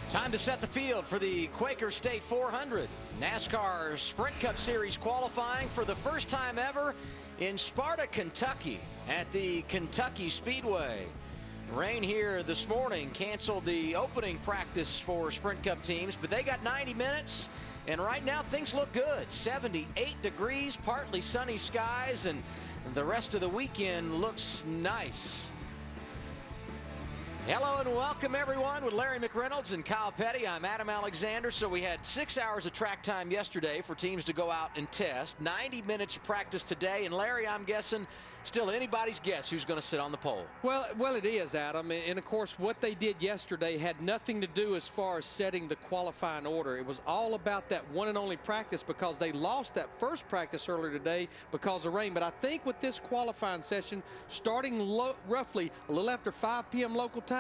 Time to set the field for the Quaker State 400. NASCAR Sprint Cup Series qualifying for the first time ever in Sparta, Kentucky at the Kentucky Speedway. Rain here this morning canceled the opening practice for Sprint Cup teams, but they got 90 minutes, and right now things look good. 78 degrees, partly sunny skies, and the rest of the weekend looks nice. Hello and welcome everyone with Larry McReynolds and Kyle Petty. I'm Adam Alexander. So we had 6 hours of track time yesterday for teams to go out and test. 90 minutes of practice today. And Larry, I'm guessing still anybody's guess who's going to sit on the pole. Well, it is, Adam. And of course, what they did yesterday had nothing to do as far as setting the qualifying order. It was all about that one and only practice because they lost that first practice earlier today because of rain. But I think with this qualifying session starting roughly a little after 5 p.m. local time,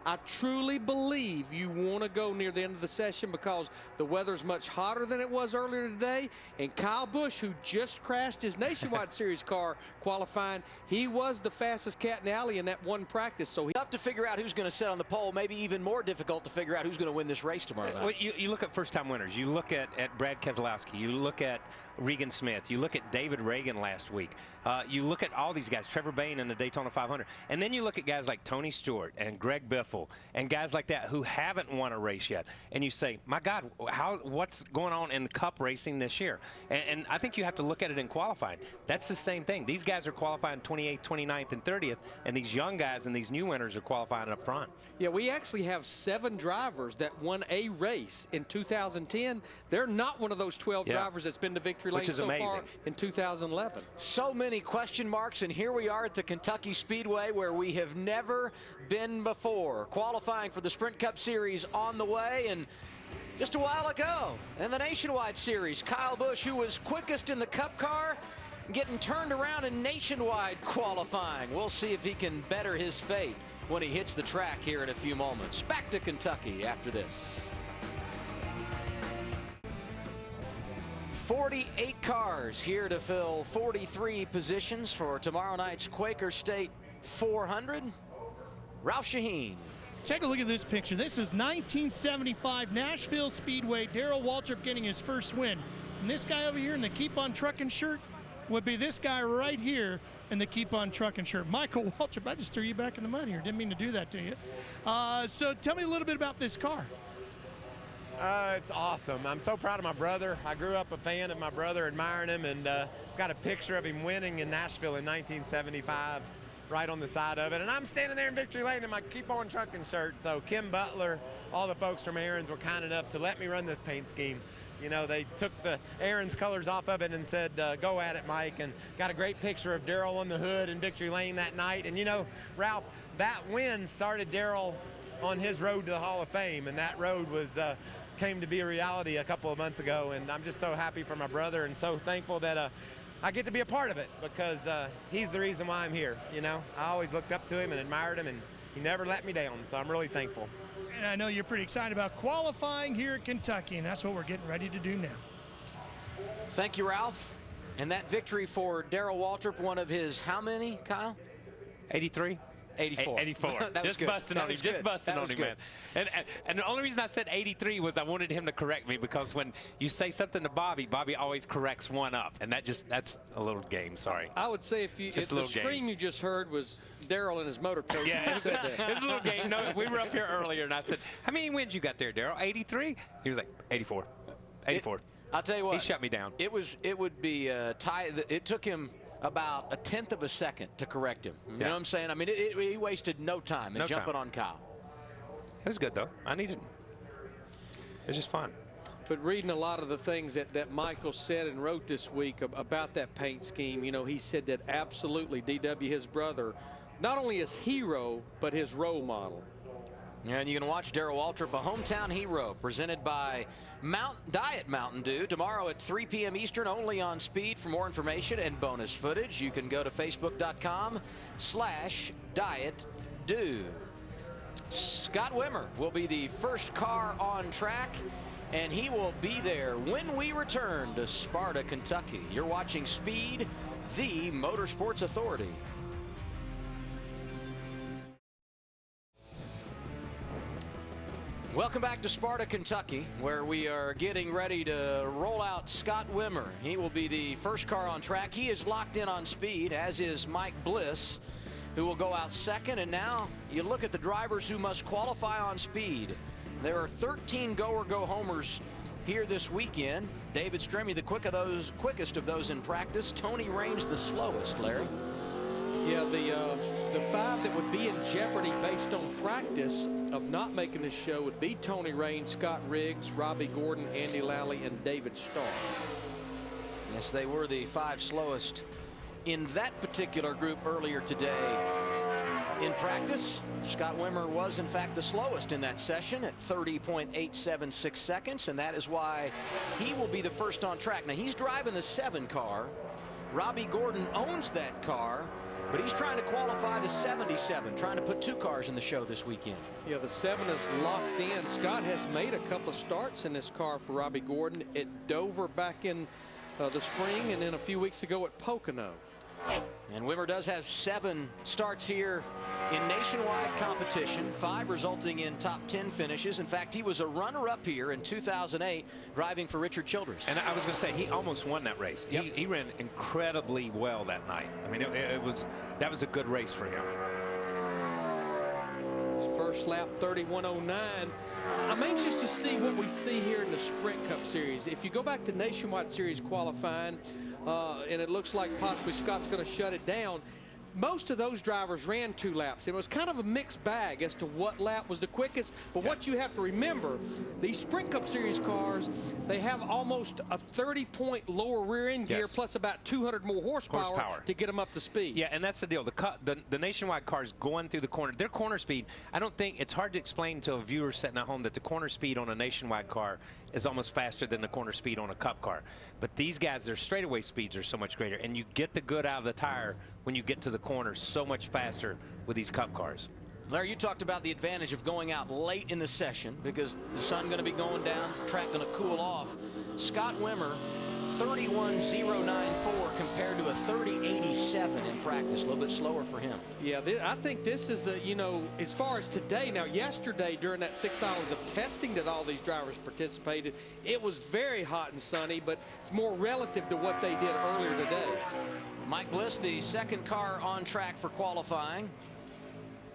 I truly believe you want to go near the end of the session because the weather's much hotter than it was earlier today. And Kyle Busch, who just crashed his Nationwide Series car qualifying, he was the fastest cat in the alley in that one practice. So tough to figure out who's going to sit on the pole, maybe even more difficult to figure out who's going to win this race tomorrow night. Well, you look at first-time winners. You look at Brad Keselowski. You look at Regan Smith. You look at David Reagan last week. You look at all these guys, Trevor Bayne in the Daytona 500. And then you look at guys like Tony Stewart and Greg Biffle and guys like that who haven't won a race yet. And you say, my God, what's going on in the Cup racing this year? And I think you have to look at it in qualifying. That's the same thing. These guys are qualifying 28th, 29th, and 30th, and these young guys and these new winners are qualifying up front. Yeah, we actually have 7 drivers that won a race in 2010. They're not one of those 12 drivers that's been to victory lane so far in 2011. So many question marks, and here we are at the Kentucky Speedway where we have never been before. Qualifying for the Sprint Cup Series on the way, and just a while ago in the Nationwide Series, Kyle Busch, who was quickest in the Cup car, getting turned around in Nationwide qualifying. We'll see if he can better his fate when he hits the track here in a few moments. Back to Kentucky after this. 48 cars here to fill 43 positions for tomorrow night's Quaker State 400. Ralph Shaheen. Take a look at this picture. This is 1975 Nashville Speedway. Darrell Waltrip getting his first win. And this guy over here in the Keep On Truckin' shirt would be this guy right here in the Keep On Truckin' shirt. Michael Waltrip, I just threw you back in the mud here. Didn't mean to do that to you. So tell me a little bit about this car. It's awesome. I'm so proud of my brother. I grew up a fan of my brother, admiring him, and it's got a picture of him winning in Nashville in 1975 right on the side of it. And I'm standing there in victory lane in my Keep On Truckin' shirt. So Kim Butler, all the folks from Aaron's were kind enough to let me run this paint scheme. You know, they took the Aaron's colors off of it and said, go at it, Mike, and got a great picture of Darrell on the hood in victory lane that night. And, you know, Ralph, that win started Darrell on his road to the Hall of Fame, and that road was came to be a reality a couple of months ago. And I'm just so happy for my brother and so thankful that I get to be a part of it because he's the reason why I'm here. You know, I always looked up to him and admired him, and he never let me down, so I'm really thankful. And I know you're pretty excited about qualifying here at Kentucky, and that's what we're getting ready to do now. Thank you, Ralph. And that victory for Darrell Waltrip, one of his how many, Kyle? 83. 84. 84. Just good. busting on him. Just busting on him, man. And the only reason I said 83 was I wanted him to correct me because when you say something to Bobby, Bobby always corrects one up, and that's a little game. Sorry. I would say if the scream you just heard was Darrell in his motor coach. Yeah, it was a little game. No, we were up here earlier, and I said, "How many wins you got there, Darrell?" 83. He was like 84. 84. I'll tell you what. He shut me down. It would be tied. It took him about 1/10 of a second to correct him. You know what I'm saying? I mean, he wasted no time in jumping on Kyle. It was good, though. It was just fun. But reading a lot of the things that Michael said and wrote this week about that paint scheme, you know, he said that absolutely DW, his brother, not only his hero, but his role model. And you can watch Darrell Waltrip, a hometown hero, presented by Diet Mountain Dew, tomorrow at 3 p.m. Eastern, only on Speed. For more information and bonus footage, you can go to facebook.com/dietdew. Scott Wimmer will be the first car on track, and he will be there when we return to Sparta, Kentucky. You're watching Speed, the Motorsports Authority. Welcome back to Sparta, Kentucky, where we are getting ready to roll out Scott Wimmer. He will be the first car on track. He is locked in on speed, as is Mike Bliss, who will go out second. And now you look at the drivers who must qualify on speed. There are 13 go or go homers here this weekend. David Stremme, the quickest of those in practice. Tony Raines, the slowest, Larry. Yeah, the 5 that would be in jeopardy based on practice of not making this show would be Tony Raines, Scott Riggs, Robbie Gordon, Andy Lally, and David Starr. Yes, they were the 5 slowest in that particular group earlier today. In practice, Scott Wimmer was in fact the slowest in that session at 30.876 seconds, and that is why he will be the first on track. Now, he's driving the 7 car. Robbie Gordon owns that car, but he's trying to qualify the 77, trying to put 2 cars in the show this weekend. Yeah, the 7 is locked in. Scott has made a couple of starts in this car for Robbie Gordon at Dover back in the spring, and then a few weeks ago at Pocono. And Wimmer does have 7 starts here in nationwide competition, 5 resulting in top 10 finishes. In fact, he was a runner-up here in 2008 driving for Richard Childress. And I was going to say, he almost won that race. Yep. He ran incredibly well that night. I mean, that was a good race for him. First lap 31.09. I'm anxious to see what we see here in the Sprint Cup Series. If you go back to Nationwide Series qualifying, and it looks like possibly Scott's going to shut it down, most of those drivers ran 2 laps. It was kind of a mixed bag as to what lap was the quickest. But what you have to remember, these Sprint Cup Series cars, they have almost a 30-point lower rear end gear, plus about 200 more horsepower to get them up to speed. Yeah, and that's the deal. The nationwide cars going through the corner, their corner speed, I don't think it's hard to explain to a viewer sitting at home that the corner speed on a nationwide car is almost faster than the corner speed on a Cup car. But these guys, their straightaway speeds are so much greater, and you get the good out of the tire when you get to the corner so much faster with these Cup cars. Larry, you talked about the advantage of going out late in the session because the sun going to be going down, track going to cool off. Scott Wimmer, 31.094 compared to a 30.87 in practice, a little bit slower for him. Yeah, I think this is the, as far as today, now yesterday during that 6 hours of testing that all these drivers participated, it was very hot and sunny, but it's more relative to what they did earlier today. Mike Bliss, the 2nd car on track for qualifying.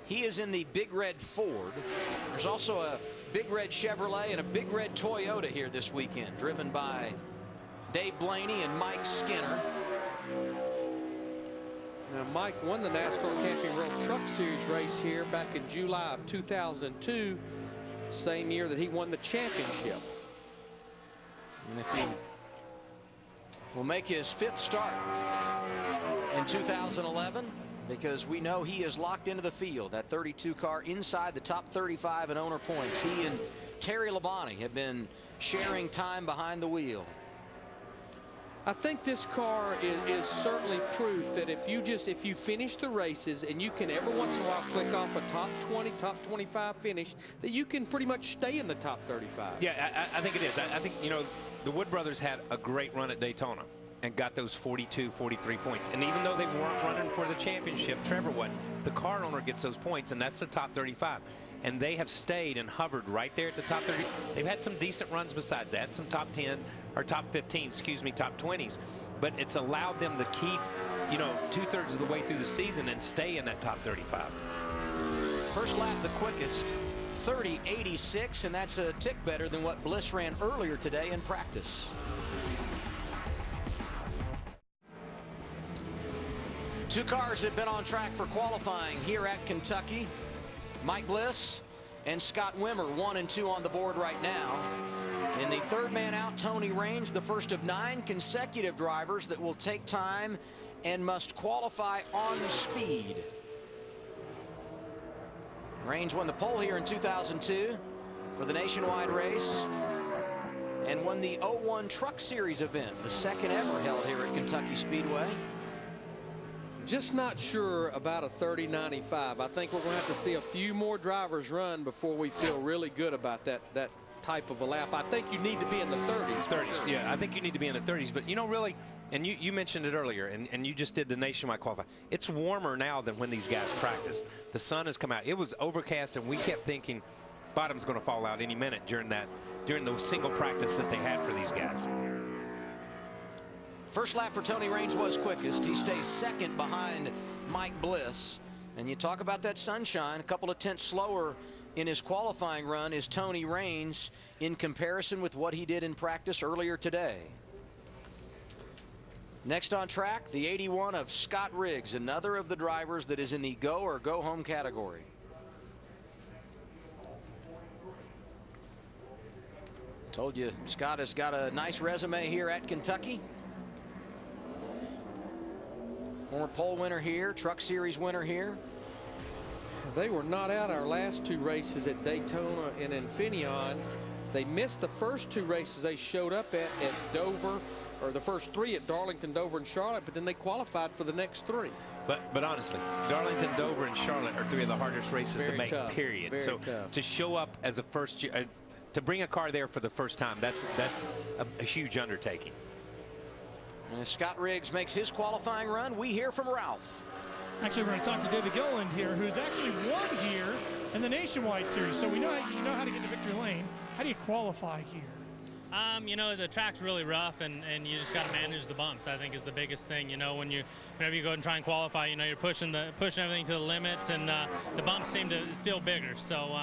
He is in the Big Red Ford. There's also a Big Red Chevrolet and a Big Red Toyota here this weekend, driven by Dave Blaney and Mike Skinner. Now, Mike won the NASCAR Camping World Truck Series race here back in July of 2002, same year that he won the championship. And if he will make his 5th start in 2011, because we know he is locked into the field. That 32 car inside the top 35 in owner points. He and Terry Labonte have been sharing time behind the wheel. I think this car is certainly proof that if you finish the races and you can every once in a while click off a top 20, top 25 finish, that you can pretty much stay in the top 35. Yeah, I think it is. I think, the Wood brothers had a great run at Daytona and got those 42, 43 points. And even though they weren't running for the championship, Trevor wasn't, the car owner gets those points, and that's the top 35. And they have stayed and hovered right there at the top 30. They've had some decent runs besides that, some top 10 or top 15, excuse me, top 20s. But it's allowed them to keep, 2/3 of the way through the season and stay in that top 35. First lap the quickest, 30.86, and that's a tick better than what Bliss ran earlier today in practice. Two cars have been on track for qualifying here at Kentucky. Mike Bliss and Scott Wimmer, 1 and 2 on the board right now. And the 3rd man out, Tony Raines, the first of 9 consecutive drivers that will take time and must qualify on speed. Raines won the pole here in 2002 for the nationwide race and won the 01 Truck Series event, the 2nd ever held here at Kentucky Speedway. Just not sure about a 30.95. I think we're going to have to see a few more drivers run before we feel really good about that type of a lap. I think you need to be in the 30s. 30s, sure. Yeah, I think you need to be in the 30s. But, really, and you mentioned it earlier, and you just did the nationwide qualifying. It's warmer now than when these guys practiced. The sun has come out. It was overcast, and we kept thinking, bottom's going to fall out any minute during the single practice that they had for these guys. First lap for Tony Raines was quickest. He stays second behind Mike Bliss. And you talk about that sunshine, a couple of tenths slower in his qualifying run is Tony Raines in comparison with what he did in practice earlier today. Next on track, the 81 of Scott Riggs, another of the drivers that is in the go or go home category. Told you Scott has got a nice resume here at Kentucky. Former pole winner here, Truck Series winner here. They were not out our last two races at Daytona and Infineon. They missed the first two races they showed up at Dover, or the first three at Darlington, Dover, and Charlotte, but then they qualified for the next three. But honestly, Darlington, Dover, and Charlotte are three of the hardest races Very to make, tough. period. Very So tough. to show up as a first year, to bring a car there for the first time, that's a huge undertaking. And as Scott Riggs makes his qualifying run, we hear from Ralph. Actually, we're going to talk to David Gilliland here, who's actually won here in the Nationwide Series. So we know how to get to victory lane. How do you qualify here? You know, the track's really rough, and you just got to manage the bumps, I think, is the biggest thing. You know, whenever you go and try and qualify, you know, you're pushing everything to the limits, and the bumps seem to feel bigger. So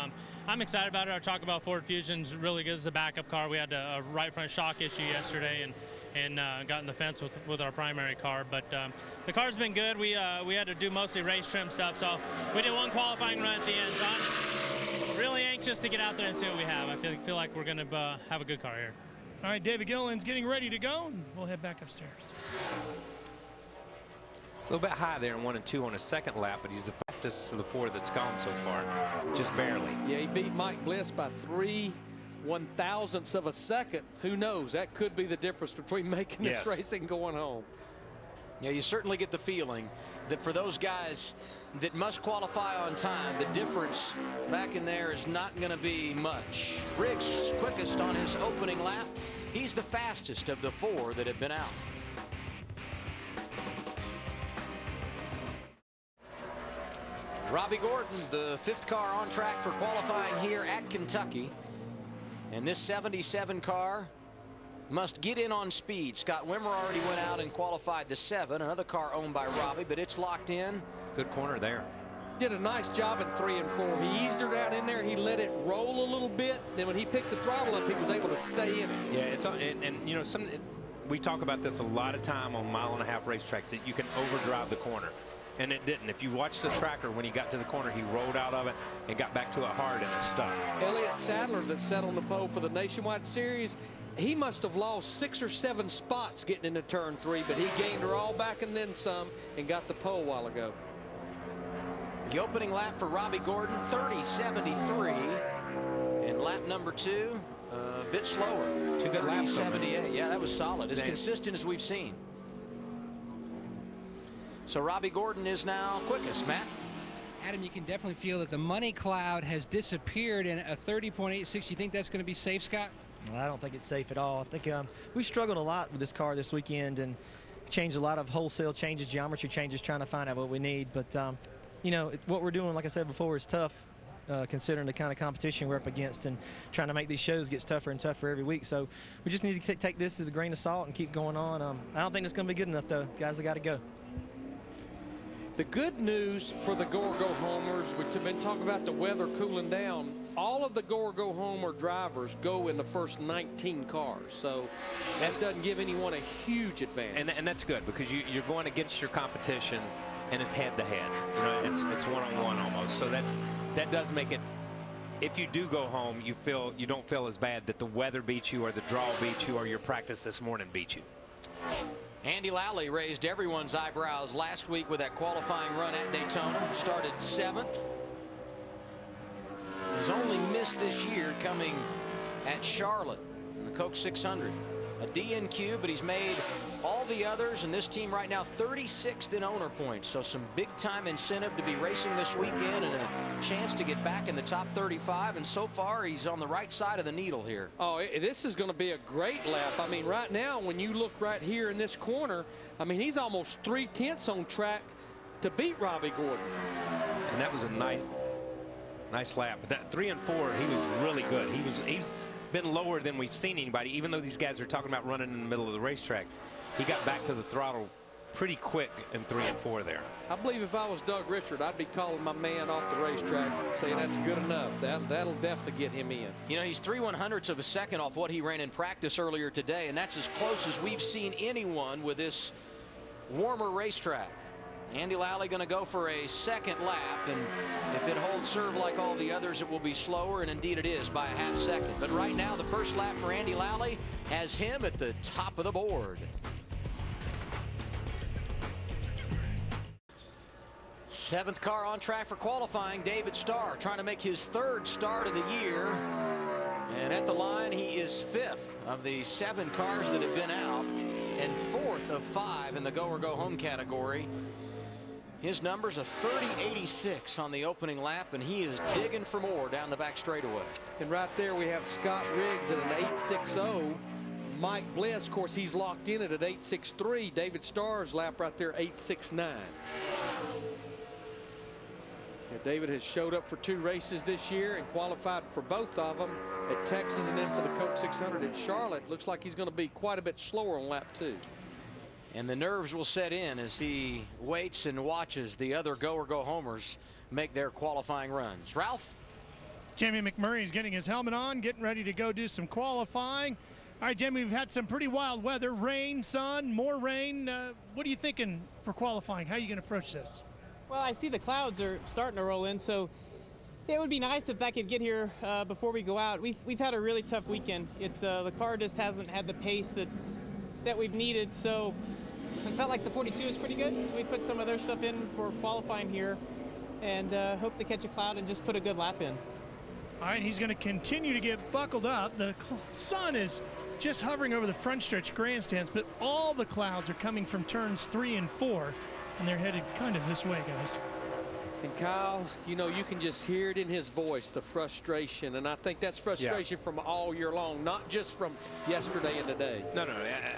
I'm excited about it. Our talk about Ford Fusion's really good as a backup car. We had a right front shock issue yesterday, and got in the fence with our primary car. But the car's been good. We had to do mostly race trim stuff, so we did one qualifying run at the end. So I'm really anxious to get out there and see what we have. I feel like we're going to have a good car here. All right, David Gilliland's getting ready to go, and we'll head back upstairs. A little bit high there in 1 and 2 on his second lap, but he's the fastest of the four that's gone so far, just barely. Yeah, he beat Mike Bliss by 3/1000ths of a second. Who knows? That could be the difference between making Yes. this race and going home. Yeah, you certainly get the feeling that for those guys that must qualify on time, the difference back in there is not going to be much. Riggs quickest on his opening lap. He's the fastest of the four that have been out. Robbie Gordon, the fifth car on track for qualifying here at Kentucky. And this 77 car must get in on speed. Scott Wimmer already went out and qualified the 7, another car owned by Robbie, but it's locked in. Good corner there. Did a nice job in 3 and 4. He eased her down in there. He let it roll a little bit. Then when he picked the throttle up, he was able to stay in it. Yeah, it's and you know, we talk about this a lot of time on 1.5 mile racetracks, that you can overdrive the corner, and it didn't. If you watch the tracker, when he got to the corner, he rolled out of it and got back to it hard, and it stuck. Elliott Sadler, that sat on the pole for the Nationwide Series, he must have lost 6 or 7 spots getting into turn 3, but he gained her all back and then some and got the pole a while ago. The opening lap for Robbie Gordon, 30.73. And lap number 2, a bit slower. 2 good laps. 78. Yeah, that was solid. As Damn. consistent as we've seen. So Robbie Gordon is now quickest. Matt? Adam, you can definitely feel that the money cloud has disappeared in a 30.86. You think that's going to be safe, Scott? Well, I don't think it's safe at all. I think we struggled a lot with this car this weekend and changed a lot of wholesale changes, geometry changes, trying to find out what we need. But, you know, what we're doing, like I said before, is tough considering the kind of competition we're up against, and trying to make these shows gets tougher and tougher every week. So we just need to take this as a grain of salt and keep going on. I don't think it's going to be good enough, though. Guys have got to go. The good news for the go-or-go-homers, we've been talking about the weather cooling down. All of the go-or-go-homer drivers go in the first 19 cars, so that doesn't give anyone a huge advantage. And that's good, because you're going against your competition, and it's head-to-head. You know, it's one-on-one almost. So that does make it. If you do go home, you don't feel as bad that the weather beats you, or the draw beats you, or your practice this morning beat you. Andy Lally raised everyone's eyebrows last week with that qualifying run at Daytona. Started 7th. He's only missed this year coming at Charlotte in the Coke 600. A DNQ, but he's made all the others, and this team right now 36th in owner points. So some big time incentive to be racing this weekend, and a chance to get back in the top 35. And so far he's on the right side of the needle here. Oh, this is going to be a great lap. I mean, right now, when you look right here in this corner, I mean, he's almost 3/10 on track to beat Robbie Gordon. And that was a Nice lap. That 3 and 4, he was really good. He's been lower than we've seen anybody, even though these guys are talking about running in the middle of the racetrack. He got back to the throttle pretty quick in 3 and 4 there. I believe if I was Doug Richard, I'd be calling my man off the racetrack saying that's good enough. That'll definitely get him in. You know, he's 3/100ths of a second off what he ran in practice earlier today, and that's as close as we've seen anyone with this warmer racetrack. Andy Lally going to go for a second lap, and if it holds serve like all the others, it will be slower, and indeed it is by a half second. But right now, the first lap for Andy Lally has him at the top of the board. Seventh car on track for qualifying, David Starr, trying to make his third start of the year. And at the line, he is fifth of the 7 cars that have been out and fourth of 5 in the go or go home category. His numbers a 30.86 on the opening lap, and he is digging for more down the back straightaway. And right there we have Scott Riggs at an 8.60. Mike Bliss, of course, he's locked in at an 8.63. David Starr's lap right there, 8.69. Yeah, David has showed up for 2 races this year and qualified for both of them at Texas and then for the Coke 600 at Charlotte. Looks like he's going to be quite a bit slower on lap 2. And the nerves will set in as he waits and watches the other go or go homers make their qualifying runs. Ralph? Jamie McMurray is getting his helmet on, getting ready to go do some qualifying. All right, Jamie, we've had some pretty wild weather, rain, sun, more rain. What are you thinking for qualifying? How are you going to approach this? Well, I see the clouds are starting to roll in, so it would be nice if that could get here before we go out. We've had a really tough weekend. The car just hasn't had the pace that we've needed, so I felt like the 42 is pretty good. So we put some of their stuff in for qualifying here, and hope to catch a cloud and just put a good lap in. All right, he's going to continue to get buckled up. The sun is just hovering over the front stretch grandstands, but all the clouds are coming from turns 3 and 4. And they're headed kind of this way, guys. And Kyle, you know, you can just hear it in his voice, the frustration. And I think that's frustration from all year long, not just from yesterday and today. No.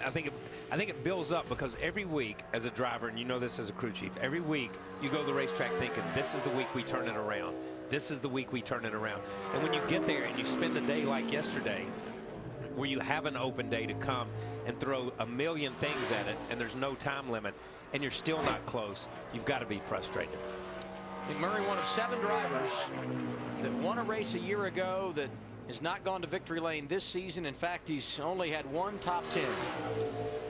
I think it builds up because every week as a driver, and you know this as a crew chief, every week you go to the racetrack thinking this is the week we turn it around. This is the week we turn it around. And when you get there and you spend a day like yesterday, where you have an open day to come and throw a million things at it, and there's no time limit, and you're still not close, you've got to be frustrated. McMurray, one of 7 drivers that won a race a year ago that has not gone to victory lane this season. In fact, he's only had 1 top 10.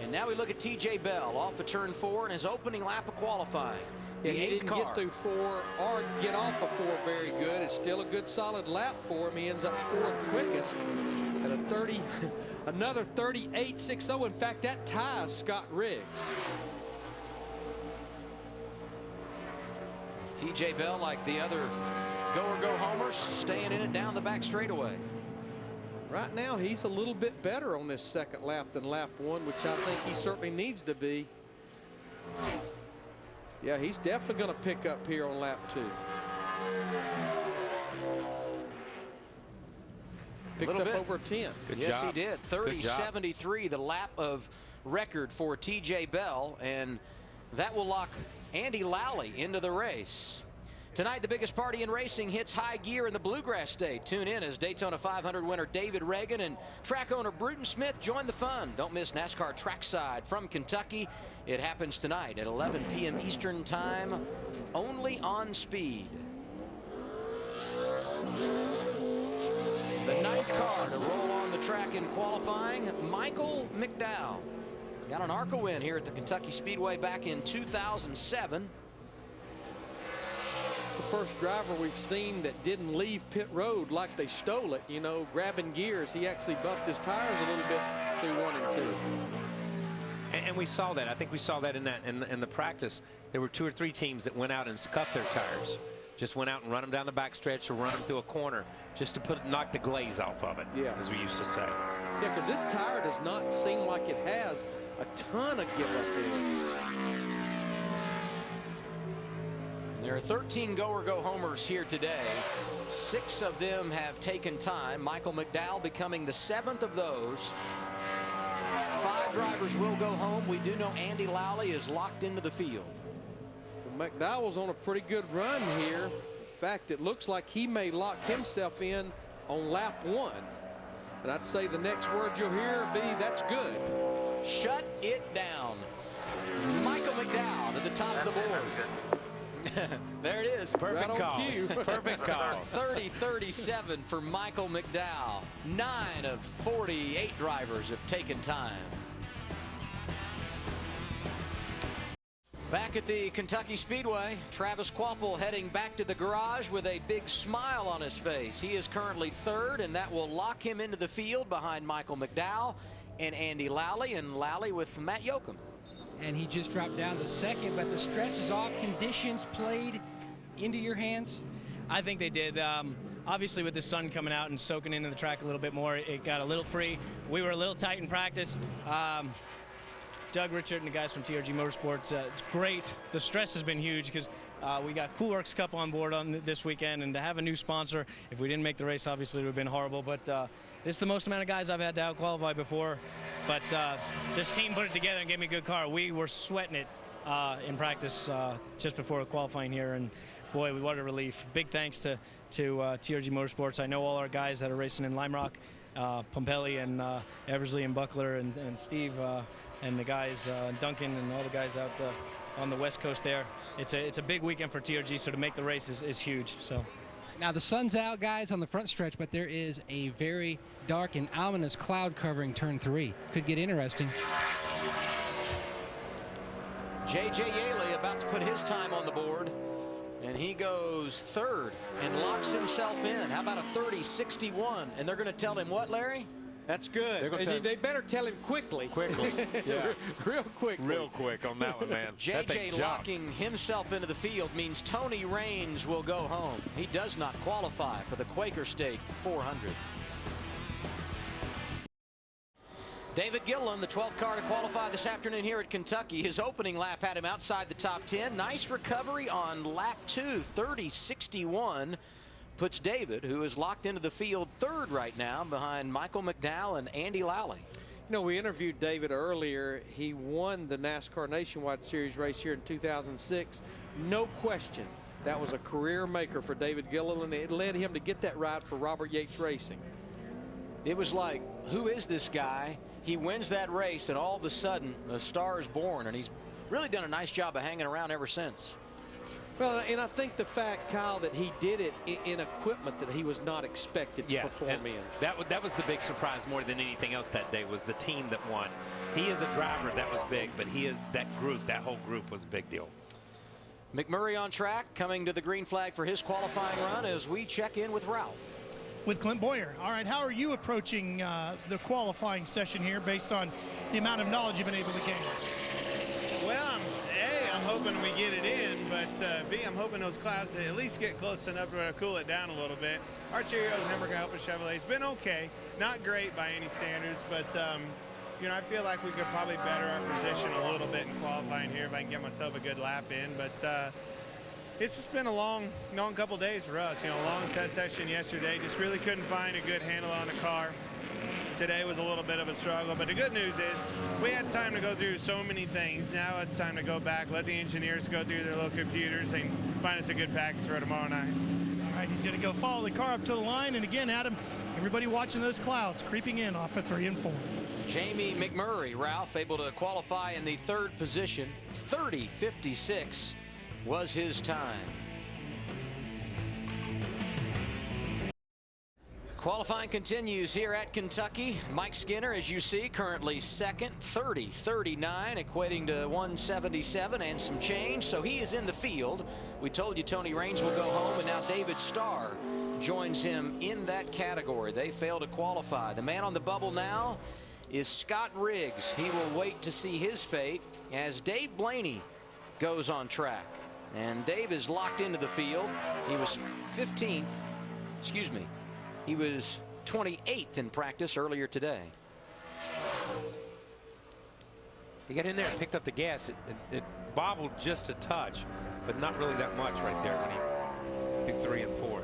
And now we look at TJ Bell off of turn 4 in his opening lap of qualifying. Yeah, he didn't get through 4 or get off of 4 very good. It's still a good solid lap for him. He ends up 4th quickest at another 38.60. In fact, that ties Scott Riggs. TJ Bell, like the other go or go homers, staying in it down the back straightaway. Right now, he's a little bit better on this second lap than lap 1, which I think he certainly needs to be. Yeah, he's definitely going to pick up here on lap 2. Picks up over a 10. Yes, he did. 30.73, the lap of record for TJ Bell, and that will lock Andy Lally into the race. Tonight, the biggest party in racing hits high gear in the Bluegrass State. Tune in as Daytona 500 winner David Reagan and track owner Bruton Smith join the fun. Don't miss NASCAR Trackside from Kentucky. It happens tonight at 11 p.m. Eastern Time, only on Speed. The 9th car to roll on the track in qualifying, Michael McDowell. Got an ARCA win here at the Kentucky Speedway back in 2007. It's the first driver we've seen that didn't leave pit road like they stole it, you know, grabbing gears. He actually buffed his tires a little bit through 1 and 2. And we saw that. I think we saw that in the practice. There were 2 or 3 teams that went out and scuffed their tires. Just went out and run them down the backstretch or run them through a corner just to knock the glaze off of it, as we used to say. Yeah, because this tire does not seem like it has a ton of give up there. There are 13 go or go homers here today. 6 of them have taken time. Michael McDowell becoming the 7th of those. 5 drivers will go home. We do know Andy Lally is locked into the field. Well, McDowell's on a pretty good run here. fact, it looks like he may lock himself in on lap 1. And I'd say the next word you'll hear will be, that's good. Shut it down. Michael McDowell to the top of the board. There it is. Perfect call. Perfect call. 30-37 for Michael McDowell. 9 of 48 drivers have taken time. Back at the Kentucky Speedway, Travis Kvapil heading back to the garage with a big smile on his face. He is currently 3rd, and that will lock him into the field behind Michael McDowell and Andy Lally, and Lally with Matt Yoakum. And he just dropped down to 2nd, but the stress is off. Conditions played into your hands? I think they did. Obviously, with the sun coming out and soaking into the track a little bit more, it got a little free. We were a little tight in practice. Doug, Richard, and the guys from TRG Motorsports, it's great. The stress has been huge because we got Cool Works Cup on board on this weekend, and to have a new sponsor, if we didn't make the race, obviously it would have been horrible. But this is the most amount of guys I've had to out-qualify before. But this team put it together and gave me a good car. We were sweating it in practice just before qualifying here, and boy, what a relief. Big thanks to TRG Motorsports. I know all our guys that are racing in Lime Rock, Pompelli and Eversley and Buckler and Steve and the guys, Duncan and all the guys out on the West Coast there. It's a big weekend for TRG, so to make the race is huge. So. Now the sun's out, guys, on the front stretch, but there is a very dark and ominous cloud covering turn 3. Could get interesting. J.J. Yaley about to put his time on the board, and he goes 3rd and locks himself in. How about a 30-61? And they're going to tell him what, Larry? That's good. And they better tell him quickly. Yeah. Real quick. Real quick on that one, man. JJ locking himself into the field means Tony Raines will go home. He does not qualify for the Quaker State 400. David Gilliland, the 12th car to qualify this afternoon here at Kentucky. His opening lap had him outside the top 10. Nice recovery on lap 2, 30-61. Puts David, who is locked into the field 3rd right now behind Michael McDowell and Andy Lally. You know, we interviewed David earlier. He won the NASCAR Nationwide Series race here in 2006. No question, that was a career maker for David Gilliland. It led him to get that ride for Robert Yates Racing. It was like, who is this guy? He wins that race, and all of a sudden, a star is born, and he's really done a nice job of hanging around ever since. Well, and I think the fact, Kyle, that he did it in equipment that he was not expected to perform in. That was the big surprise more than anything else that day, was the team that won. He is a driver, that was big, but that whole group was a big deal. McMurray on track, coming to the green flag for his qualifying run as we check in with Ralph. With Clint Boyer. All right, how are you approaching the qualifying session here based on the amount of knowledge you've been able to gain? Well, I'm hoping we get it in, but B, I'm hoping those clouds at least get close enough to cool it down a little bit. Our Cheerios and Hamburger Helper Chevrolet's been okay, not great by any standards, but you know, I feel like we could probably better our position a little bit in qualifying here if I can get myself a good lap in. But it's just been a long couple days for us. You know, long test session yesterday. Just really couldn't find a good handle on the car. Today was a little bit of a struggle, but the good news is we had time to go through so many things. Now it's time to go back, let the engineers go through their little computers and find us a good practice for tomorrow night. All right, he's going to go follow the car up to the line. And again, Adam, everybody watching those clouds creeping in off of 3 and 4. Jamie McMurray, Ralph, able to qualify in the 3rd position. 30-56 was his time. Qualifying continues here at Kentucky. Mike Skinner, as you see, currently 2nd, 30-39, equating to 177 and some change. So he is in the field. We told you Tony Raines will go home, and now David Starr joins him in that category. They fail to qualify. The man on the bubble now is Scott Riggs. He will wait to see his fate as Dave Blaney goes on track. And Dave is locked into the field. He was 15th, excuse me. He was 28th in practice earlier today. He got in there and picked up the gas. It bobbled just a touch, but not really that much right there when he took 3 and 4.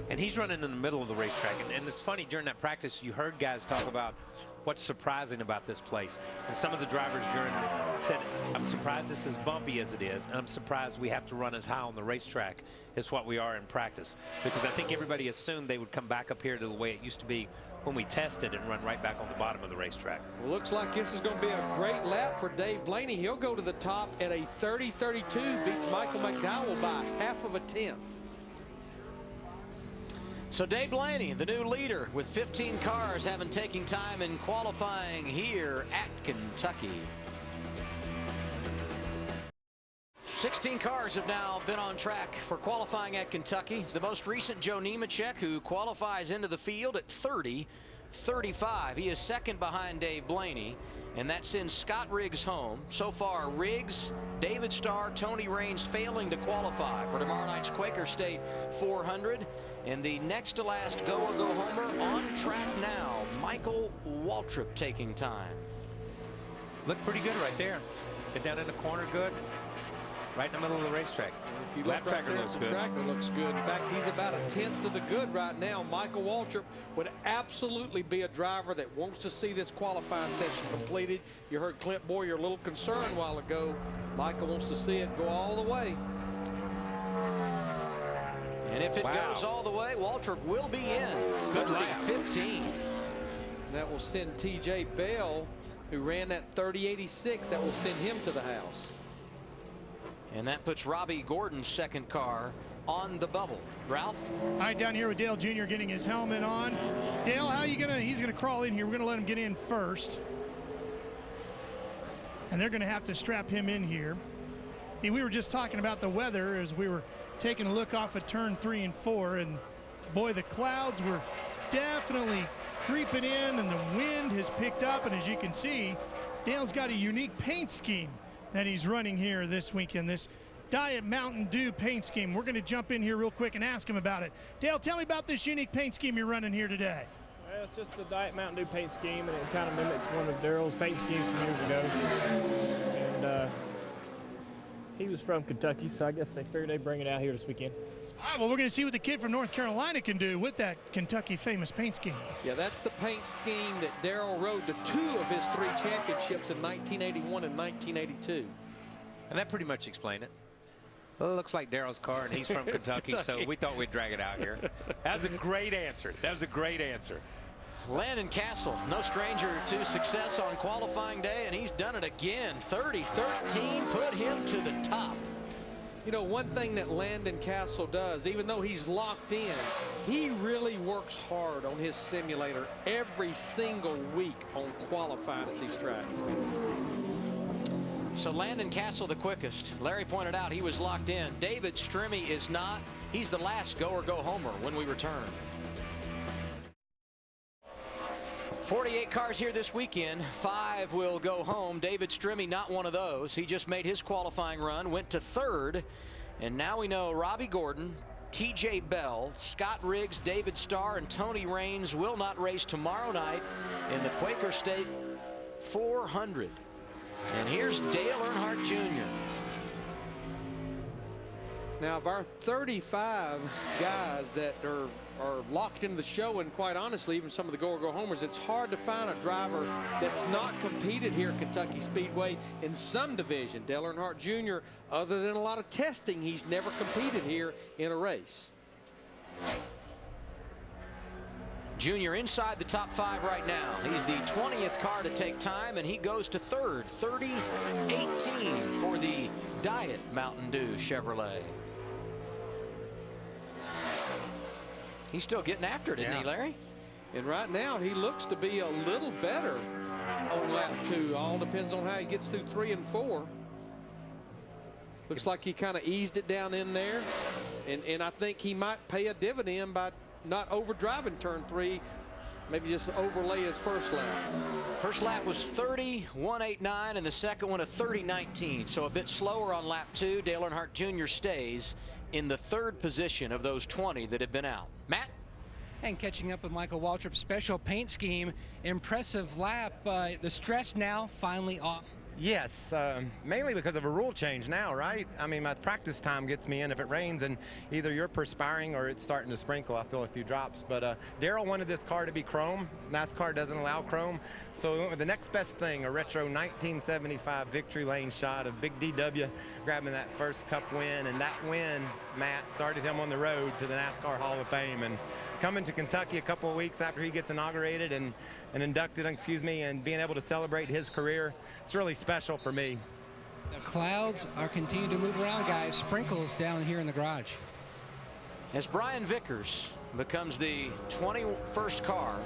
And he's running in the middle of the racetrack. And it's funny, during that practice, you heard guys talk about, what's surprising about this place. And some of the drivers said, I'm surprised this is bumpy as it is, and I'm surprised we have to run as high on the racetrack as what we are in practice. Because I think everybody assumed they would come back up here to the way it used to be when we tested and run right back on the bottom of the racetrack. Well, looks like this is going to be a great lap for Dave Blaney. He'll go to the top at a 30.32, beats Michael McDowell by half of a tenth. So Dave Blaney, the new leader, with 15 cars having taken time in qualifying here at Kentucky. 16 cars have now been on track for qualifying at Kentucky. The most recent, Joe Nemechek, who qualifies into the field at 30.35. He is second behind Dave Blaney, and that sends Scott Riggs home. So far, Riggs, David Starr, Tony Raines failing to qualify for tomorrow night's Quaker State 400. And the next to last go or go homer on track now, Michael Waltrip taking time. Looked pretty good right there. Get down in the corner good. Right in the middle of the racetrack. If you look right there at the tracker, looks good. In fact, he's about a tenth to the good right now. Michael Waltrip would absolutely be a driver that wants to see this qualifying session completed. You heard Clint Boyer a little concerned a while ago. Michael wants to see it go all the way. And if it goes all the way, Waltrip will be in. Good lap. 15. That will send TJ Bell, who ran that 30.86, that will send him to the house. And that puts Robbie Gordon's second car on the bubble. Ralph? All right, down here with Dale Jr. getting his helmet on. Dale, how are you gonna, he's gonna crawl in here. We're gonna let him get in first. And they're gonna have to strap him in here. We were just talking about the weather as we were taking a look off of turn 3 and 4, and boy, the clouds were definitely creeping in and the wind has picked up, and as you can see, Dale's got a unique paint scheme that he's running here this weekend, this Diet Mountain Dew paint scheme. We're going to jump in here real quick and ask him about it. Dale, tell me about this unique paint scheme you're running here today. Well, it's just the Diet Mountain Dew paint scheme, and it kind of mimics one of Daryl's paint schemes from years ago. And he was from Kentucky, so I guess they figured they'd bring it out here this weekend. All right, well, we're going to see what the kid from North Carolina can do with that Kentucky famous paint scheme. Yeah, that's the paint scheme that Daryl rode to 2 of his 3 championships in 1981 and 1982. And that pretty much explained it. Well, it looks like Daryl's car, and he's from Kentucky, so we thought we'd drag it out here. That was a great answer. That was a great answer. Landon Castle, no stranger to success on qualifying day, and he's done it again. 30.13 put him to the top. You know, one thing that Landon Castle does, even though he's locked in, he really works hard on his simulator every single week on qualifying at these tracks. So Landon Castle the quickest. Larry pointed out he was locked in. David Strimmy is not. He's the last go or go homer when we return. 48 cars here this weekend. 5 will go home. David Strimmy not one of those. He just made his qualifying run, went to 3rd, and now we know Robbie Gordon, TJ Bell, Scott Riggs, David Starr, and Tony Raines will not race tomorrow night in the Quaker State 400. And here's Dale Earnhardt Jr. Now, of our 35 guys that are locked into the show, and quite honestly, even some of the go-or-go homers, it's hard to find a driver that's not competed here at Kentucky Speedway in some division. Dale Earnhardt Jr., other than a lot of testing, he's never competed here in a race. Junior inside the top 5 right now. He's the 20th car to take time, and he goes to 3rd. 30.18 for the Diet Mountain Dew Chevrolet. He's still getting after it, isn't he, Larry? And right now, he looks to be a little better on lap 2. All depends on how he gets through 3 and 4. Looks like he kind of eased it down in there. And I think he might pay a dividend by not overdriving turn 3, maybe just overlay his first lap. First lap was 30.189, and the second one a 30.19. So a bit slower on lap 2. Dale Earnhardt Jr. stays in the 3rd position of those 20 that have been out. Matt? And catching up with Michael Waltrip's special paint scheme. Impressive lap. The stress now finally off Yes, mainly because of a rule change now, right? I mean, my practice time gets me in if it rains, and either you're perspiring or it's starting to sprinkle. I feel a few drops. But Daryl wanted this car to be chrome. NASCAR doesn't allow chrome. So we went with the next best thing, a retro 1975 victory lane shot of Big DW grabbing that first Cup win. And that win, Matt, started him on the road to the NASCAR Hall of Fame. And coming to Kentucky a couple of weeks after he gets inaugurated and inducted, and being able to celebrate his career, it's really special for me. The clouds are continuing to move around, guys. Sprinkles down here in the garage. As Brian Vickers becomes the 21st car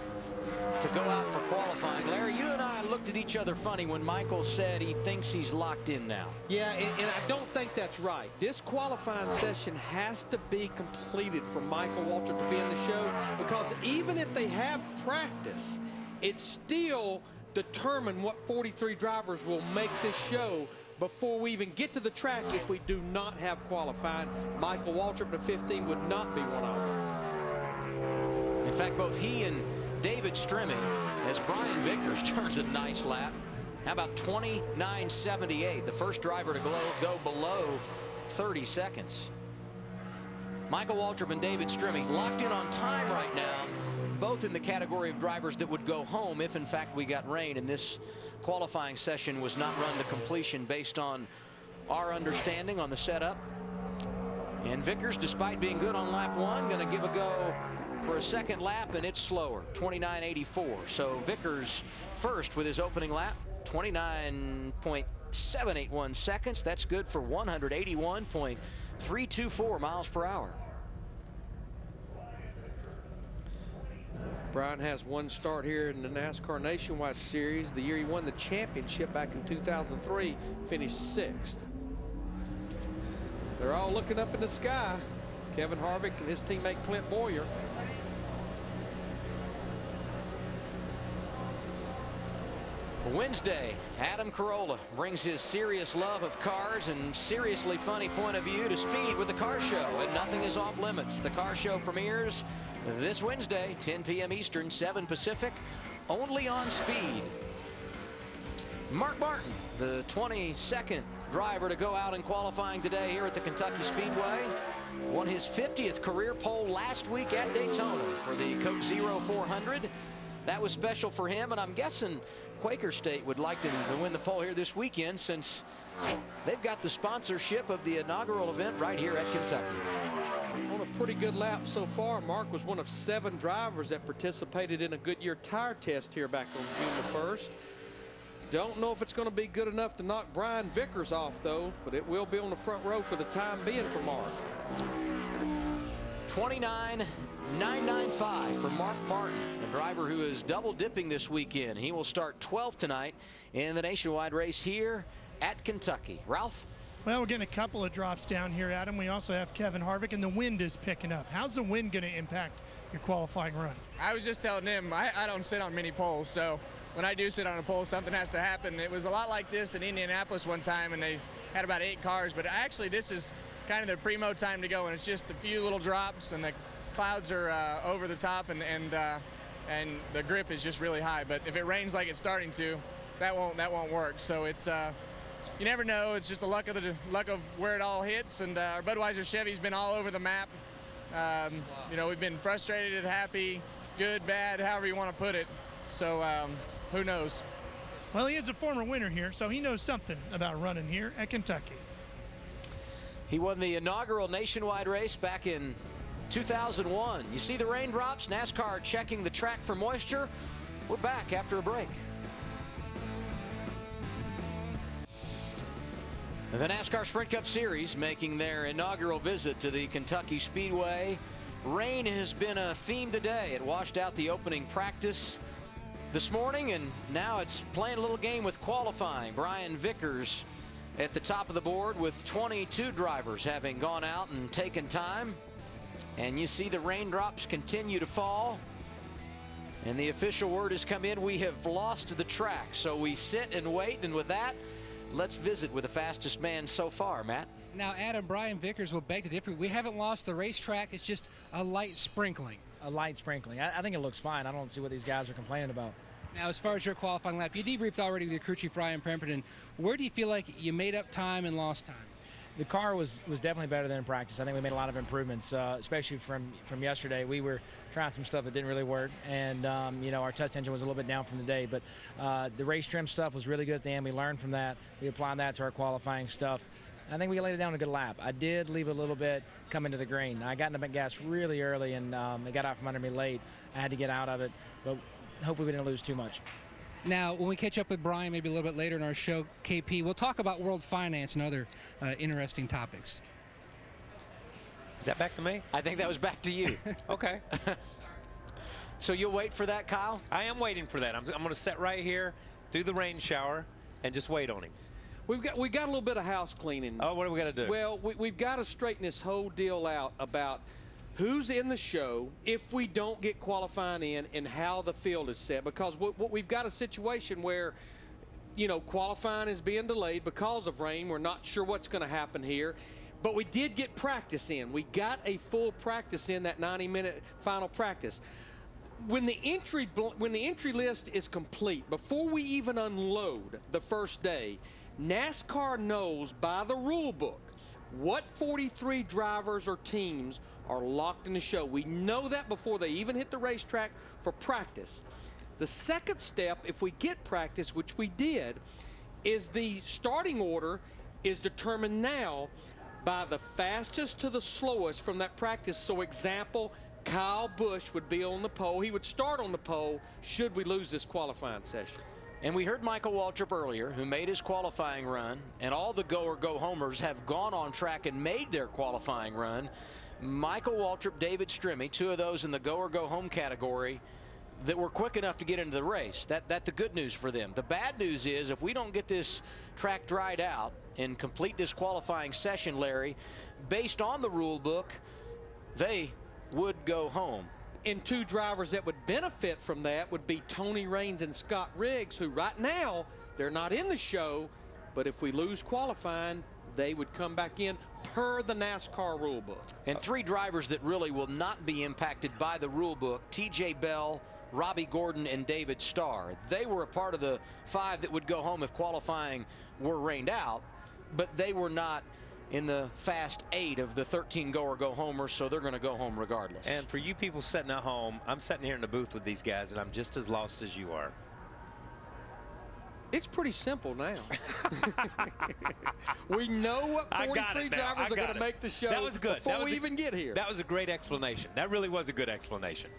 to go out for qualifying. Larry, you and I looked at each other funny when Michael said he thinks he's locked in now. Yeah, and I don't think that's right. This qualifying session has to be completed for Michael Waltrip to be in the show, because even if they have practice, it's still determined what 43 drivers will make this show before we even get to the track. If we do not have qualifying, Michael Waltrip, the 15, would not be one of them. In fact, both he and David Strimming, as Brian Vickers turns a nice lap. How about 29.78, the first driver to go below 30 seconds. Michael Waltrip and David Strimming locked in on time right now, both in the category of drivers that would go home if in fact we got rain, and this qualifying session was not run to completion based on our understanding on the setup. And Vickers, despite being good on lap 1, going to give a go for a second lap, and it's slower, 29.84. So Vickers first with his opening lap, 29.781 seconds. That's good for 181.324 miles per hour. Brian has one start here in the NASCAR Nationwide Series. The year he won the championship back in 2003, finished 6th. They're all looking up in the sky. Kevin Harvick and his teammate Clint Boyer. Wednesday, Adam Carolla brings his serious love of cars and seriously funny point of view to Speed with the Car Show, and nothing is off limits. The Car Show premieres this Wednesday, 10 p.m. Eastern, 7 Pacific, only on Speed. Mark Martin, the 22nd driver to go out in qualifying today here at the Kentucky Speedway, won his 50th career pole last week at Daytona for the Coke Zero 400. That was special for him, and I'm guessing Quaker State would like to win the pole here this weekend, since they've got the sponsorship of the inaugural event right here at Kentucky. On a pretty good lap so far. Mark was one of 7 drivers that participated in a Goodyear tire test here back on June the 1st. Don't know if it's going to be good enough to knock Brian Vickers off, though, but it will be on the front row for the time being for Mark. 29.995 for Mark Martin, a driver who is double dipping this weekend. He will start 12th tonight in the nationwide race here at Kentucky. Ralph? Well, we're getting a couple of drops down here, Adam. We also have Kevin Harvick, and the wind is picking up. How's the wind going to impact your qualifying run? I was just telling him I don't sit on many poles, so when I do sit on a pole, something has to happen. It was a lot like this in Indianapolis one time, and they had about 8 cars, but actually this is kind of the primo time to go, and it's just a few little drops, and the clouds are over the top, and the grip is just really high. But if it rains like it's starting to, that won't work. So it's you never know. It's just the luck of where it all hits. And our Budweiser Chevy's been all over the map. You know, we've been frustrated, happy, good, bad, however you want to put it. So who knows? Well, he is a former winner here, so he knows something about running here at Kentucky. He won the inaugural nationwide race back in 2001. You see the raindrops? NASCAR checking the track for moisture. We're back after a break. The NASCAR Sprint Cup Series making their inaugural visit to the Kentucky Speedway. Rain has been a theme today. It washed out the opening practice this morning, and now it's playing a little game with qualifying. Brian Vickers at the top of the board with 22 drivers having gone out and taken time. And you see the raindrops continue to fall. And the official word has come in: we have lost the track. So we sit and wait, and with that, let's visit with the fastest man so far, Matt. Now, Adam, Brian Vickers will beg to differ. We haven't lost the racetrack. It's just a light sprinkling. A light sprinkling. I think it looks fine. I don't see what these guys are complaining about. Now, as far as your qualifying lap, you debriefed already with your crew chief, Ryan Pemberton. Where do you feel like you made up time and lost time? The car was definitely better than in practice. I think we made a lot of improvements, especially from yesterday. We were trying some stuff that didn't really work, and you know, our test engine was a little bit down from the day. But the race trim stuff was really good at the end. We learned from that. We applied that to our qualifying stuff. I think we laid it down a good lap. I did leave a little bit coming to the green. I got in the gas really early, and it got out from under me late. I had to get out of it, but hopefully we didn't lose too much. Now, when we catch up with Brian maybe a little bit later in our show, KP, we'll talk about world finance and other interesting topics. Is that back to me? I think that was back to you. Okay. So you'll wait for that, Kyle? I am waiting for that. I'm going to sit right here, do the rain shower, and just wait on him. We got a little bit of house cleaning. Oh, what do we got to do? Well, we've got to straighten this whole deal out about who's in the show if we don't get qualifying in, and how the field is set. Because we've got a situation where, you know, qualifying is being delayed because of rain. We're not sure what's going to happen here. But we did get practice in. We got a full practice in, that 90-minute final practice. When the entry list is complete, before we even unload the first day, NASCAR knows by the rule book what 43 drivers or teams are locked in the show. We know that before they even hit the racetrack for practice. The second step, if we get practice, which we did, is the starting order is determined now by the fastest to the slowest from that practice. So example, Kyle Busch would be on the pole. He would start on the pole should we lose this qualifying session. And we heard Michael Waltrip earlier, who made his qualifying run, and all the go or go homers have gone on track and made their qualifying run. Michael Waltrip, David Strimmy, two of those in the go or go home category that were quick enough to get into the race. That's the good news for them. The bad news is if we don't get this track dried out and complete this qualifying session, Larry, based on the rule book, they would go home. And two drivers that would benefit from that would be Tony Raines and Scott Riggs, who right now, they're not in the show, but if we lose qualifying, they would come back in per the NASCAR rule book. And three drivers that really will not be impacted by the rule book, TJ Bell, Robbie Gordon, and David Starr. They were a part of the 5 that would go home if qualifying were rained out, but they were not in the fast 8 of the 13 go or go homers, so they're going to go home regardless. And for you people sitting at home, I'm sitting here in the booth with these guys, and I'm just as lost as you are. It's pretty simple now. We know what 43 drivers are going to make the show. That was good. Before we even get here. That was a great explanation. That really was a good explanation.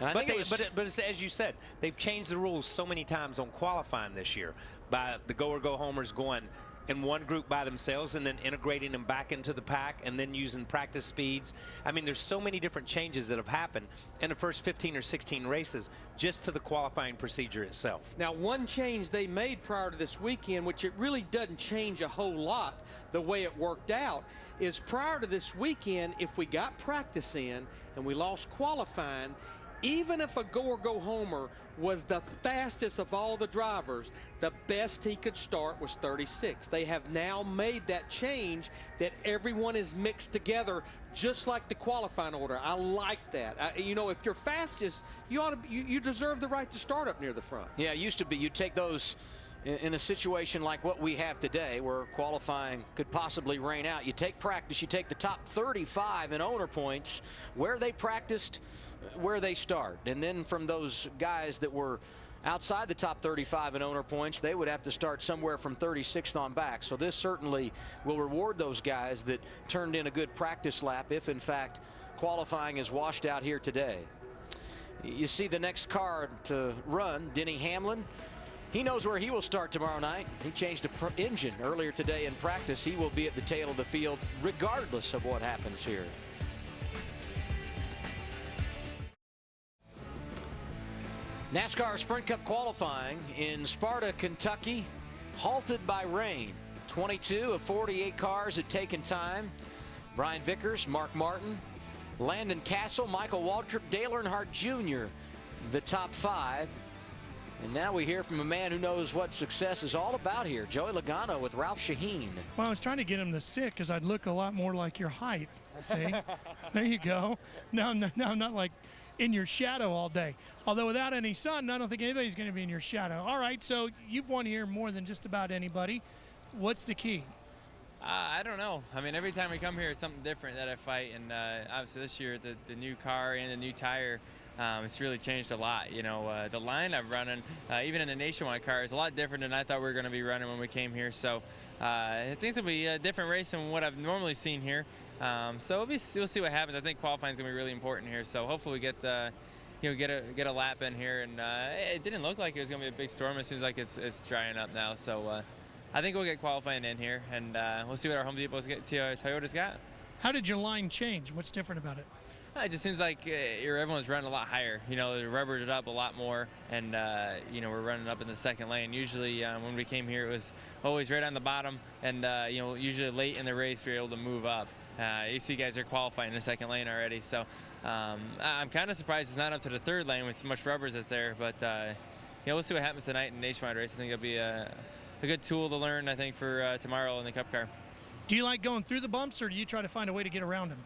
But as you said, they've changed the rules so many times on qualifying this year by the go or go homers going in one group by themselves and then integrating them back into the pack and then using practice speeds. I mean, there's so many different changes that have happened in the first 15 or 16 races just to the qualifying procedure itself. Now, one change they made prior to this weekend, which it really doesn't change a whole lot the way it worked out, is prior to this weekend, if we got practice in and we lost qualifying, even if a go or go homer was the fastest of all the drivers, the best he could start was 36. They have now made that change that everyone is mixed together just like the qualifying order. I like that. You know, if you're fastest, you deserve the right to start up near the front. Yeah, it used to be you'd take those in a situation like what we have today where qualifying could possibly rain out. You take practice, you take the top 35 in owner points, where they practiced, where they start, and then from those guys that were outside the top 35 in owner points, they would have to start somewhere from 36th on back. So this certainly will reward those guys that turned in a good practice lap if in fact qualifying is washed out here today. You see the next car to run, Denny Hamlin. He knows where he will start tomorrow night. He changed the engine earlier today in practice. He will be at the tail of the field regardless of what happens here. NASCAR Sprint Cup qualifying in Sparta, Kentucky, halted by rain. 22 of 48 cars had taken time. Brian Vickers, Mark Martin, Landon Castle, Michael Waltrip, Dale Earnhardt Jr., the top 5. And now we hear from a man who knows what success is all about here, Joey Logano with Ralph Shaheen. Well, I was trying to get him to sit because I'd look a lot more like your height. See? There you go. No, not like in your shadow all day. Although without any sun, I don't think anybody's going to be in your shadow. All right, so you've won here more than just about anybody. What's the key? I don't know. I mean, every time we come here, it's something different that I fight. And obviously this year, the new car and the new tire, it's really changed a lot. You know, the line I'm running, even in the Nationwide car, is a lot different than I thought we were going to be running when we came here. So I think it'll be a different race than what I've normally seen here. So we'll see what happens. I think qualifying is going to be really important here. So hopefully we get get a lap in here. And it didn't look like it was going to be a big storm. It seems like it's drying up now. So I think we'll get qualifying in here, and we'll see what our Home Depot's Toyota's got. How did your line change? What's different about it? It just seems like everyone's running a lot higher. You know, they're rubbered it up a lot more, and you know, we're running up in the second lane. Usually, when we came here, it was always right on the bottom, and you know, usually late in the race, you're able to move up. You see guys are qualifying in the second lane already, so I'm kind of surprised it's not up to the third lane with so much rubbers that's there. But you know, we'll see what happens tonight in the Nationwide race. I think it'll be a good tool to learn, I think, for tomorrow in the Cup car. Do you like going through the bumps, or do you try to find a way to get around them?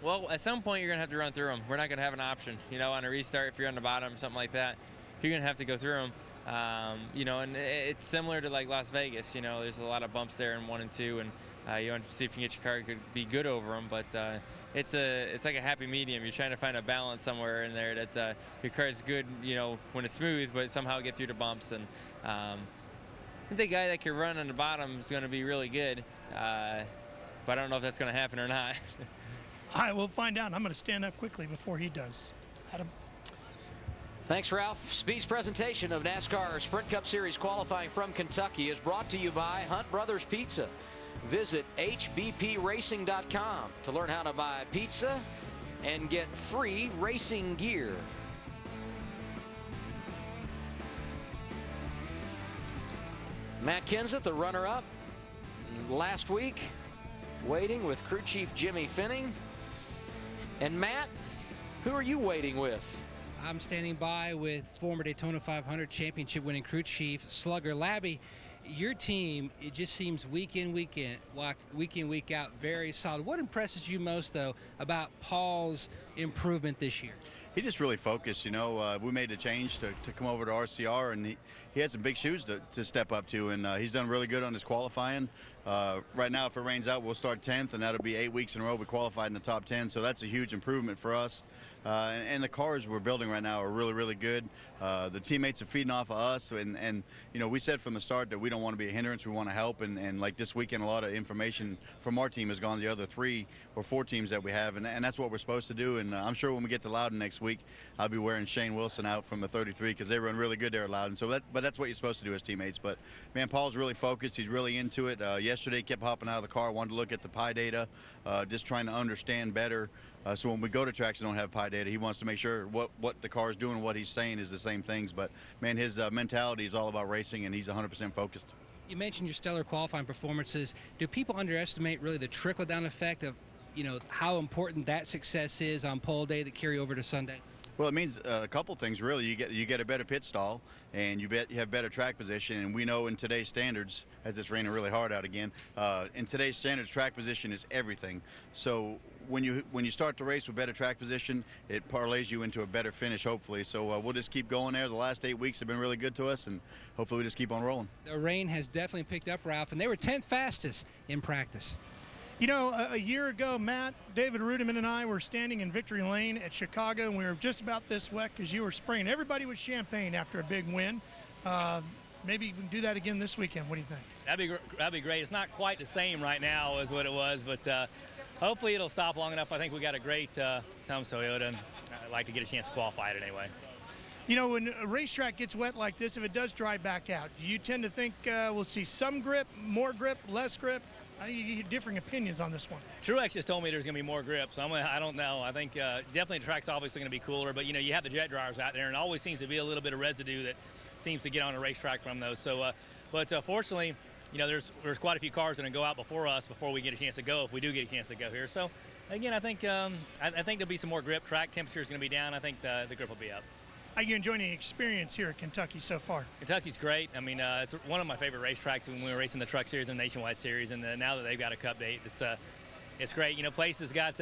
Well, at some point, you're going to have to run through them. We're not going to have an option. You know, on a restart, if you're on the bottom, something like that, you're going to have to go through them. You know, and it's similar to like Las Vegas. You know, there's a lot of bumps there in 1 and 2, and you want to see if you can get your car to be good over them. But it's like a happy medium. You're trying to find a balance somewhere in there that your car is good, you know, when it's smooth, but somehow get through the bumps. And I think the guy that can run on the bottom is going to be really good, but I don't know if that's going to happen or not. All right, we'll find out. I'm going to stand up quickly before he does. Adam. Thanks, Ralph. Speed's presentation of NASCAR Sprint Cup Series qualifying from Kentucky is brought to you by Hunt Brothers Pizza. Visit hbpracing.com to learn how to buy pizza and get free racing gear. Matt Kenseth, the runner-up last week, waiting with crew chief Jimmy Finning. And Matt, who are you waiting with? I'm standing by with former Daytona 500 championship winning crew chief Slugger Labby. Your team, it just seems week in, week out, very solid. What impresses you most, though, about Paul's improvement this year? He just really focused. You know, we made a change to come over to RCR, and he had some big shoes to step up to, and he's done really good on his qualifying. Right now, if it rains out, we'll start 10th, and that'll be 8 weeks in a row we qualified in the top 10, so that's a huge improvement for us. And the cars we're building right now are really, really good. The teammates are feeding off of us, and you know, we said from the start that we don't want to be a hindrance, we want to help, and like this weekend, a lot of information from our team has gone to the other 3 or 4 teams that we have, and that's what we're supposed to do. And I'm sure when we get to Loudon next week, I'll be wearing Shane Wilson out from the 33 because they run really good there at Loudon. So but that's what you're supposed to do as teammates. But man, Paul's really focused. He's really into it. Yesterday, he kept hopping out of the car, wanted to look at the PI data, just trying to understand better. So when we go to tracks that don't have PI data, he wants to make sure what the car is doing, what he's saying is the same things. But man, his mentality is all about racing, and he's 100% focused. You mentioned your stellar qualifying performances. Do people underestimate really the trickle-down effect of, you know, how important that success is on pole day that carry over to Sunday? Well, it means a couple things really. You get a better pit stall, and you have better track position. And we know in today's standards, as it's raining really hard out again, in today's standards, track position is everything. So when you start the race with better track position, it parlays you into a better finish, hopefully. So we'll just keep going there. The last 8 weeks have been really good to us, and hopefully we just keep on rolling. The rain has definitely picked up, Ralph, and they were 10th fastest in practice. You know, a year ago, Matt, David Rudiman and I were standing in Victory Lane at Chicago, and we were just about this wet because you were spraying everybody with champagne after a big win. Maybe you can do that again this weekend. What do you think? That'd be great. It's not quite the same right now as what it was, but hopefully it'll stop long enough. I think we got a great Thomas Toyota, and I'd like to get a chance to qualify it anyway. You know, when a racetrack gets wet like this, if it does dry back out, do you tend to think we'll see some grip, more grip, less grip? You get differing opinions on this one. Truex just told me there's going to be more grip, so I don't know. I think definitely the track's obviously going to be cooler, but, you know, you have the jet dryers out there, and it always seems to be a little bit of residue that seems to get on a racetrack from those. So, but fortunately, you know, there's quite a few cars that are going to go out before us before we get a chance to go, if we do get a chance to go here. So, again, I think there'll be some more grip. Track temperature is going to be down. I think the grip will be up. Are you enjoying the experience here at Kentucky so far? Kentucky's great. I mean, it's one of my favorite racetracks when we were racing the Truck Series and the Nationwide Series, and now that they've got a Cup date, it's great. You know, place has got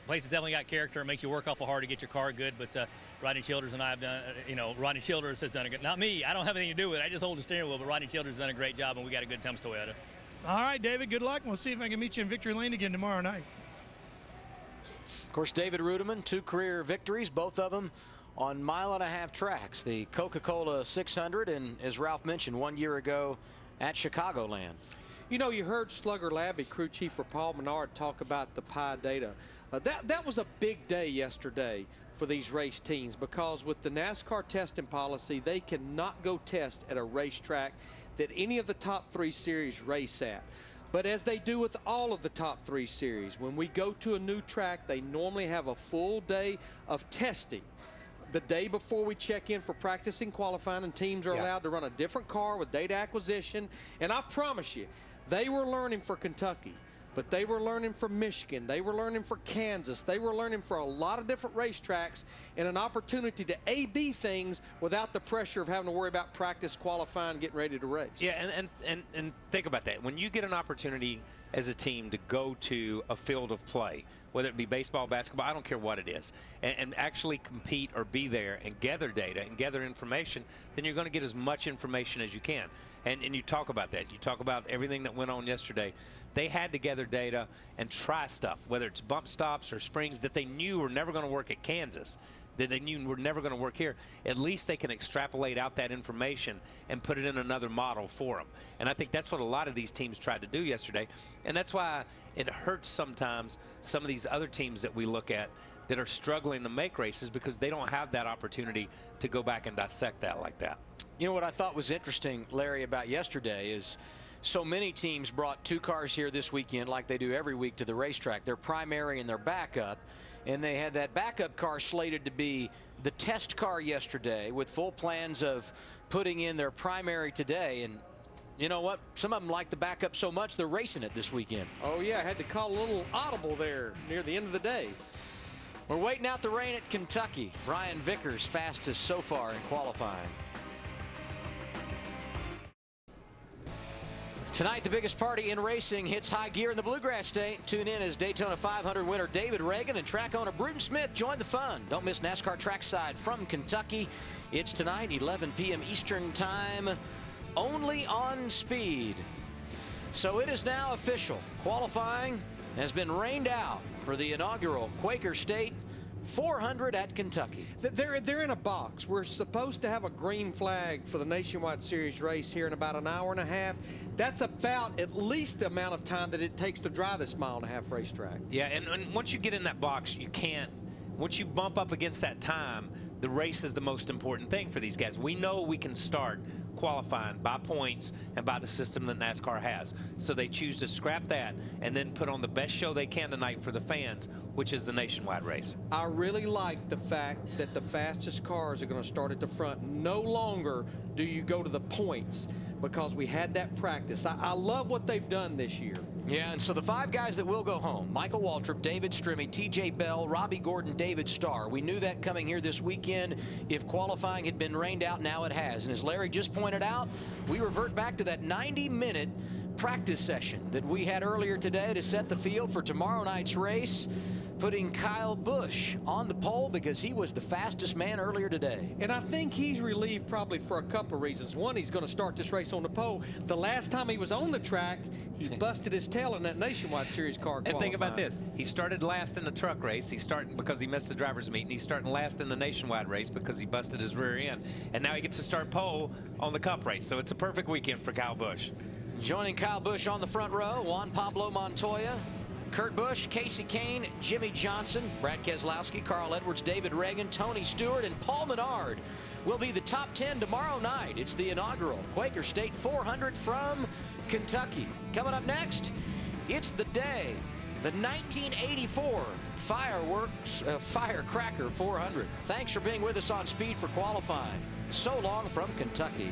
place has definitely got character. It makes you work awful hard to get your car good, but Rodney Childers and I have done, Rodney Childers has done a good, not me, I don't have anything to do with it, I just hold the steering wheel, but Rodney Childers has done a great job, and we got a good Thames Toyota. All right, David, good luck, and we'll see if I can meet you in victory lane again tomorrow night. Of course, David Ruderman, 2 career victories, both of them on 1.5-mile tracks. The Coca-Cola 600, and as Ralph mentioned, 1 year ago at Chicagoland. You know, you heard Slugger Labby, crew chief for Paul Menard, talk about the PI data. That was a big day yesterday for these race teams, because with the NASCAR testing policy, they cannot go test at a racetrack that any of the top 3 series race at. But as they do with all of the top 3 series, when we go to a new track, they normally have a full day of testing. The day before we check in for practicing, qualifying, and teams are allowed to run a different car with data acquisition. And I promise you, they were learning for Kentucky, but they were learning for Michigan. They were learning for Kansas. They were learning for a lot of different racetracks, and an opportunity to A/B things without the pressure of having to worry about practice, qualifying, getting ready to race. Yeah, and think about that. When you get an opportunity as a team to go to a field of play, whether it be baseball, basketball, I don't care what it is, and actually compete or be there and gather data and gather information, then you're going to get as much information as you can. And you talk about that. You talk about everything that went on yesterday. They had to gather data and try stuff, whether it's bump stops or springs that they knew were never going to work at Kansas, that they knew were never going to work here. At least they can extrapolate out that information and put it in another model for them. And I think that's what a lot of these teams tried to do yesterday. And that's why it hurts sometimes some of these other teams that we look at that are struggling to make races, because they don't have that opportunity to go back and dissect that like that. You know what I thought was interesting, Larry, about yesterday is so many teams brought 2 cars here this weekend, like they do every week, to the racetrack, their primary and their backup. And they had that backup car slated to be the test car yesterday, with full plans of putting in their primary today. And you know what? Some of them like the backup so much they're racing it this weekend. Oh, yeah, I had to call a little audible there near the end of the day. We're waiting out the rain at Kentucky. Brian Vickers fastest so far in qualifying. Tonight, the biggest party in racing hits high gear in the Bluegrass State. Tune in as Daytona 500 winner David Reagan and track owner Bruton Smith join the fun. Don't miss NASCAR Trackside from Kentucky. It's tonight, 11 p.m. Eastern Time, only on Speed. So it is now official. Qualifying has been rained out for the inaugural Quaker State 400 at Kentucky. They're in a box. We're supposed to have a green flag for the Nationwide Series race here in about an hour and a half. That's about at least the amount of time that it takes to drive this 1.5-mile racetrack. Yeah, and once you get in that box, you can't, once you bump up against that time, the race is the most important thing for these guys. We know we can start qualifying by points and by the system that NASCAR has. So they choose to scrap that and then put on the best show they can tonight for the fans, which is the Nationwide race. I really like the fact that the fastest cars are going to start at the front. No longer do you go to the points, because we had that practice. I love what they've done this year. Yeah, and so the 5 guys that will go home: Michael Waltrip, David Strimmy, T.J. Bell, Robbie Gordon, David Starr. We knew that coming here this weekend. If qualifying had been rained out, now it has. And as Larry just pointed out, we revert back to that 90-minute practice session that we had earlier today to set the field for tomorrow night's race, putting Kyle Busch on the pole because he was the fastest man earlier today. And I think he's relieved probably for a couple of reasons. One, he's going to start this race on the pole. The last time he was on the track, he busted his tail in that Nationwide Series car qualifying. And think about this. He started last in the truck race. He's starting because he missed the driver's meet, and he's starting last in the Nationwide race because he busted his rear end. And now he gets to start pole on the Cup race. So it's a perfect weekend for Kyle Busch. Joining Kyle Busch on the front row, Juan Pablo Montoya, Kurt Busch, Casey Kane, Jimmy Johnson, Brad Keselowski, Carl Edwards, David Reagan, Tony Stewart, and Paul Menard will be the top 10 tomorrow night. It's the inaugural Quaker State 400 from Kentucky. Coming up next, it's the day, the 1984 Firecracker 400. Thanks for being with us on Speed for qualifying. So long from Kentucky.